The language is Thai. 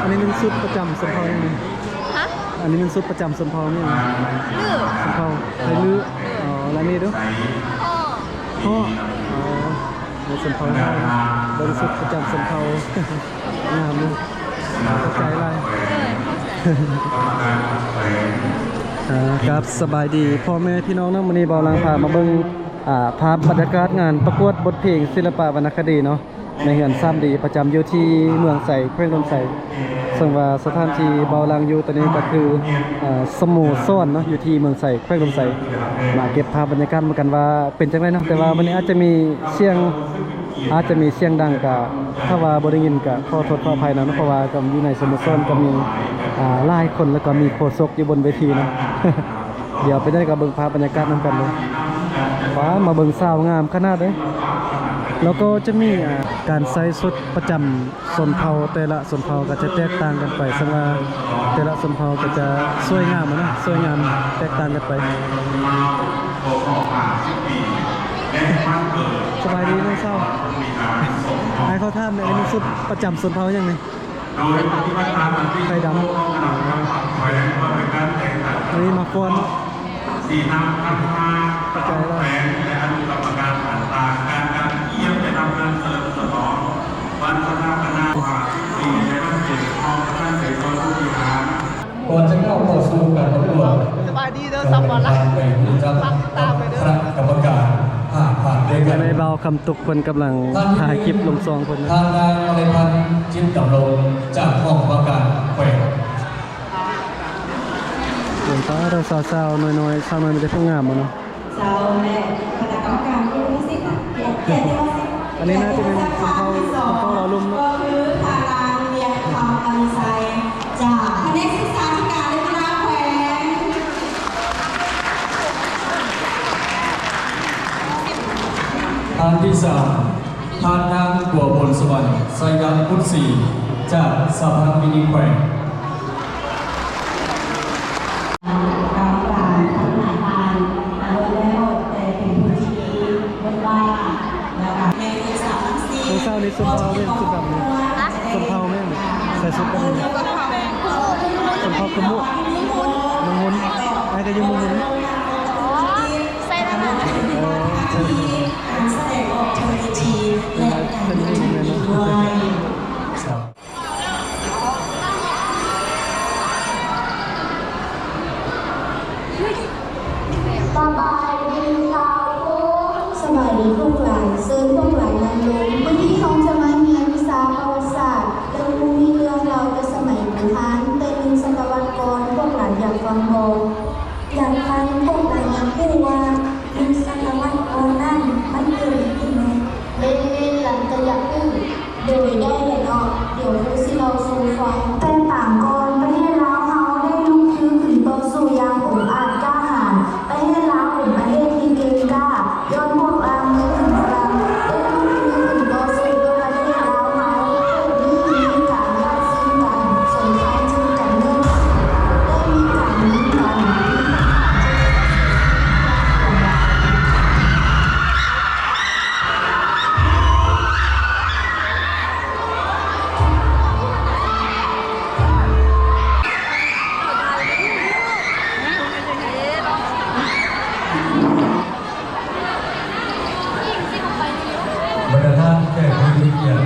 อันนี้มันสุดประจำสมเภานี่ ฮะ อันนี้มันสุดประจำสมเภานี่ ลือ สมเภาไทยลืออ๋อแล้วนี่ดู พ่อ พ่ออ๋อในสมเภาบริสุทธิ์ประจำสมเภางามเลยเข้าใจไรครับสบายดีพ่อแม่พี่น้องนะวันนี้บอลังพามาเบิ่งภาพบรรยากาศงานประกวดบทเพลงศิลปะวรรณคดีเนาะในเฮือนซ้ำดีประจำอยู่ที่เมืองใสแขวงดอนใสซึ่งว่าสถานที่เบาลังอยู่ตอนนี้ก็คือสโมสรเนาะอยู่ที่เมืองใสแขวงดอนใสมาเก็บภาพบรรยากาศมากันว่าเป็นจังไดเนาะแต่ว่าวันนี้อาจจะมีเสียงดังกะถ้าว่าบ่ได้ยินกะขอโทษขออภัยนะเพราะว่าก็อยู่ในสโมสรก็มีหลายคนแล้วก็มีโฆษกอยู่บนเวทีเนาะ เดี๋ยวไปได้กับเบิ่งภาพบรรยากาศนํกันเลยว้ามาเบิ่งสาวงามขนาดเลยแล้วก็จะมีการใส่ชุดประจำชนเผ่าแต่ละชนเผ่าก็จะแตกต่างกันไปซึ่งว่าแต่ละชนเผ่าก็จะสวยงามนะสวยงามแตกต่างกันไปสบายดีน้องเศร้าให้เขาถามเนี่ยอันนี้ชุดประจำชนเผ่ายังไงไข่ดำอันนี้มาฟ้อนสีน้ำทำมาประกอบแผนและอนุกรรมการต่างๆการเยี่ยมและนำเงินเสริมสนองวันสถาปนาว่าปีในวันเกิดของท่านเสด็จผู้บริหารก่อนจะเข้าสู่การประกวด สบายดีเด้อซับบอลละปักตามไปเด้อ คณะกรรมการผ่านด้วยกัน ในเบาคำตุกคนกำลังถ่ายคลิปลงซองคน ทางนางอะไรพันธ์จิตดำรงจากห้องประกาศแขวง หลวงตาเราสาวๆน้อยๆสาวน้อยไม่ได้ผู้งามเนาะ สาวแม่คณะกรรมการผู้มีสิทธิ์เกียรติวัฒน์ อันนี้น่าจะเป็นสมเภาเราลุ่มเนาะ ก็คือทางนางเรียนความกำไซจากคณะศึกษาธิการและคณะแขวง ทางที่สามทางนางบัวบนสวรรค์สยามพุทธศรีจากสภามินิแขวง กรรมการทั้งหลายท่านล้วนแล้วแต่เป็นผู้ที่บนว่าแล้วก็ในที่สามสี่ น้องเศร้านี่สมเภาเนี่ยสุดดำเลยสมเภาแม่งใส่สุดดำเลยสมเภาขมุน้องมุนไอ้ก็ยังมุน ใส่แล้วนะ การแสดงออกทางเวทีและการดนตรีด้วย สบายดีพวกหลานเซิร์นพวกหลานนางลงวันนี้เขาจะมาเรียนวิชาประวัติศาสตร์เรื่องภูมิเรื่องเราจะสมัยโบราณแต่หนึ่งศตวรรษก่อนพวกหลานอยากฟังบอกอยากฟังพวกหลานอยากพูดว่าหนึ่งศตวรรษก่อนนั้นมันเกิดขึ้นไหมเล่นหลังจะอยากพูดโดยได้เลยเนาะเดี๋ยวดูสิเราสู่ฟังแต่ต่างก่อนประเทศลาวเขาได้ลุกขึ้นต่อสู้อย่างองอาจกล้าหาญประเทศลาวเป็นประเทศที่เก่งกล้าย้อนพวกเราเมื่อถึงเราได้ลุกขึ้นต่อสู้กับประเทศลาวเขามีการล่าซึ่งกันสงครามจึงกันเนื่องได้มีการยิงกัน บรรดาท่านแขกผู้มีเกียรติ